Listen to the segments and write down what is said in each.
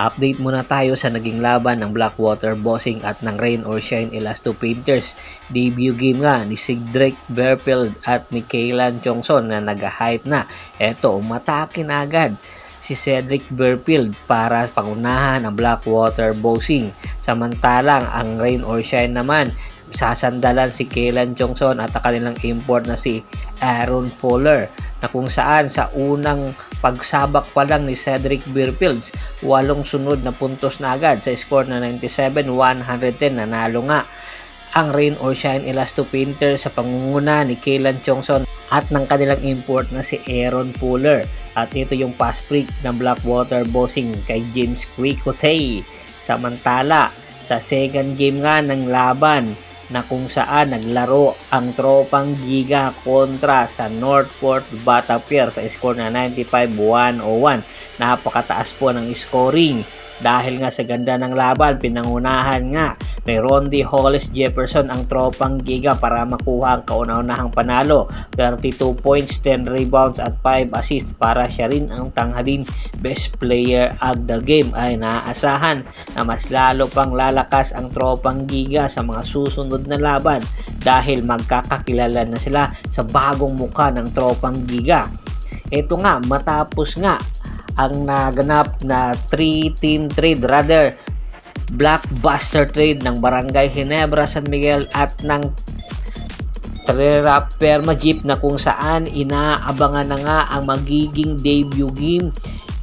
Update muna tayo sa naging laban ng Blackwater Bossing at ng Rain or Shine Elasto Painters. Debut game nga ni Cedric Berfield at ni Kaylan Chongson na nag-hype na. Eto, umatake na agad si Cedric Berfield para pangunahan ang Blackwater Bossing. Samantalang ang Rain or Shine naman, sasandalan si Kaylan Chongson at ang kanilang import na si Aaron Poller, na kung saan sa unang pagsabak pa lang ni Cedric Berfield, 8 sunod na puntos na agad sa score na 97-110. Nanalo nga ang Rain or Shine Elasto Painters sa pangunguna ni Kaylan Chongson at ng kanilang import na si Aaron Poller. At ito yung pass break ng Blackwater Bossing kay James Quicote. Samantala, sa second game nga ng laban, na kung saan naglaro ang tropang Giga kontra sa Northport Batapier sa score na 95-101. Napakataas po ng scoring dahil nga sa ganda ng laban, pinangunahan nga ni Rondy Hollis Jefferson ang tropang Giga para makuha ang kauna-unahang panalo. 32 points, 10 rebounds at 5 assists para siya rin ang tanghalin best player of the game. Ay naaasahan na mas lalo pang lalakas ang tropang Giga sa mga susunod na laban dahil magkakakilala na sila sa bagong muka ng tropang Giga. Ito nga, matapos nga ang naganap na 3-team trade, rather blockbuster trade ng Barangay Ginebra San Miguel at ng Terra Firma Jeep, na kung saan inaabangan na nga ang magiging debut game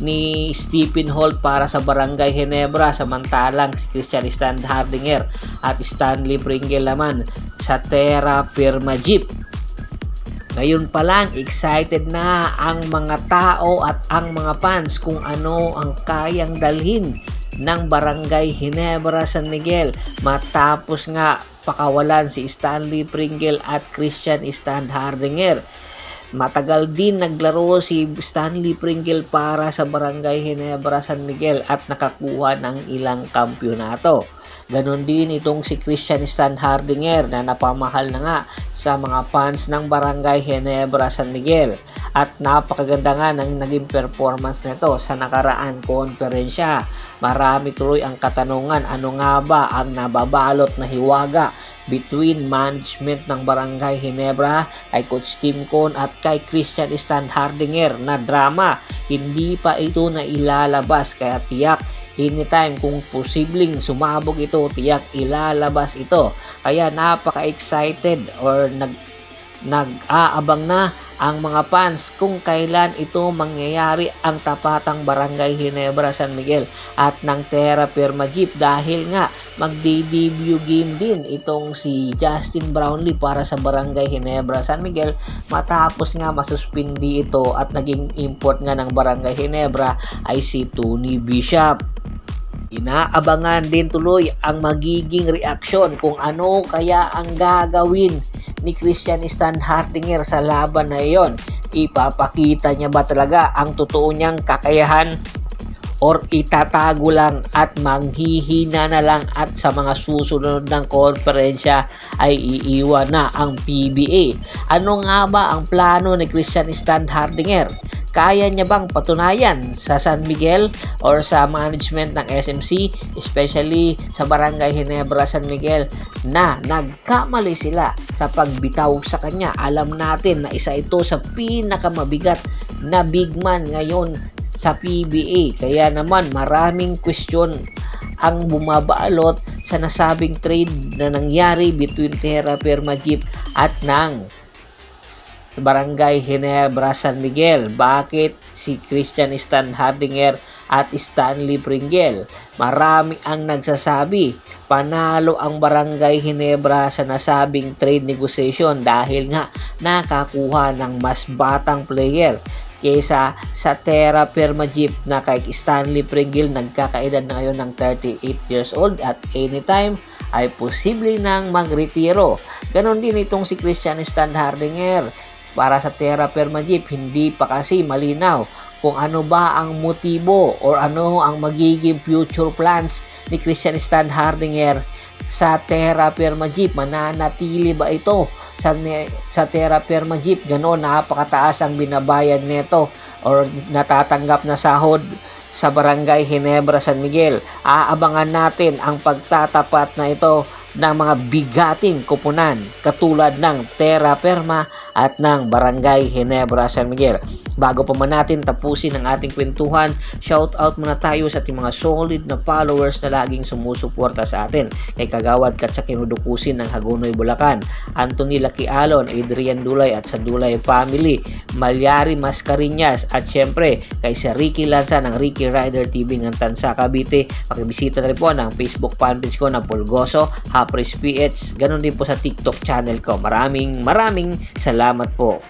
ni Stephen Holt para sa Barangay Ginebra, samantalang si Christian Stan Hardinger at Stanley Pringle naman sa Terra Firma Jeep. Ngayon pa lang, excited na ang mga tao at ang mga fans kung ano ang kayang dalhin ng Barangay Ginebra San Miguel matapos nga pakawalan si Stanley Pringle at Christian Stan Hardinger. Matagal din naglaro si Stanley Pringle para sa Barangay Ginebra San Miguel at nakakuha ng ilang kampyonato. Ganon din itong si Christian Stan Hardinger na napamahal na nga sa mga fans ng Barangay Ginebra San Miguel. At napakaganda nga ng naging performance nito sa nakaraan konferensya. Marami tuloy ang katanungan, ano nga ba ang nababalot na hiwaga between management ng Barangay Ginebra kay Coach Tim Con at kay Christian Stan Hardinger na drama. Hindi pa ito na ilalabas, kaya tiyak anytime kung posibleng sumabog ito, tiyak ilalabas ito. Kaya napaka-excited or nag-aabang na ang mga fans kung kailan ito mangyayari ang tapatang Barangay Ginebra San Miguel at ng Terra Firma Jeep, dahil nga magde-debut game din itong si Justin Brownlee para sa Barangay Ginebra San Miguel matapos nga masuspindi ito at naging import nga ng Barangay Ginebra ay si Tony Bishop. Inaabangan din tuloy ang magiging reaksyon kung ano kaya ang gagawin ni Christian Stan Hardinger sa laban na iyon. Ipapakita niya ba talaga ang totoo niyang kakayahan or itatago lang at manghihina na lang at sa mga susunod ng konferensya ay iiwan na ang PBA? Ano nga ba ang plano ni Christian Stan Hardinger? Kaya niya bang patunayan sa San Miguel or sa management ng SMC, especially sa Barangay Ginebra San Miguel, na nagkamali sila sa pagbitaw sa kanya? Alam natin na isa ito sa pinakamabigat na big man ngayon sa PBA. Kaya naman maraming question ang bumabalot sa nasabing trade na nangyari between Terra Firma Jeep at ng Barangay Ginebra San Miguel. Bakit si Christian Stan Hardinger at Stanley Pringle? Marami ang nagsasabi panalo ang Barangay Ginebra sa nasabing trade negotiation dahil nga nakakuha ng mas batang player kaysa sa Terra Firma Jeep na kay Stanley Pringle nagkakaedad na ngayon ng 38 years old at anytime ay posible nang magretiro. Ganon din itong si Christian Stan Hardinger. Para sa Terra Firma Jeep, hindi pa kasi malinaw kung ano ba ang motibo or ano ang magiging future plans ni Christian Stan Hardinger sa Terra Firma Jeep. Mananatili ba ito sa Terra Firma Jeep? Ganon, napakataas ang binabayad nito or natatanggap na sahod sa Barangay Ginebra, San Miguel. Aabangan natin ang pagtatapat na ito ng mga bigating kupunan katulad ng Terra Firma at ng Barangay Ginebra, San Miguel. Bago pa man natin tapusin ang ating kwentuhan, shout out muna tayo sa ating mga solid na followers na laging sumusuporta sa atin. Kay Kagawad Katsa Kinudukusin ng Hagonoy, Bulacan, Anthony Laquialon, Adrian Dulay at sa Dulay Family, Malyari Mascarinas at syempre kay Sir Ricky Lanza ng Ricky Rider TV ng Tansa, Cavite. Pakibisita na rin po ng Facebook fanpage ko na Pulgoso Hapres PH. Ganon din po sa TikTok channel ko. Maraming salamat po.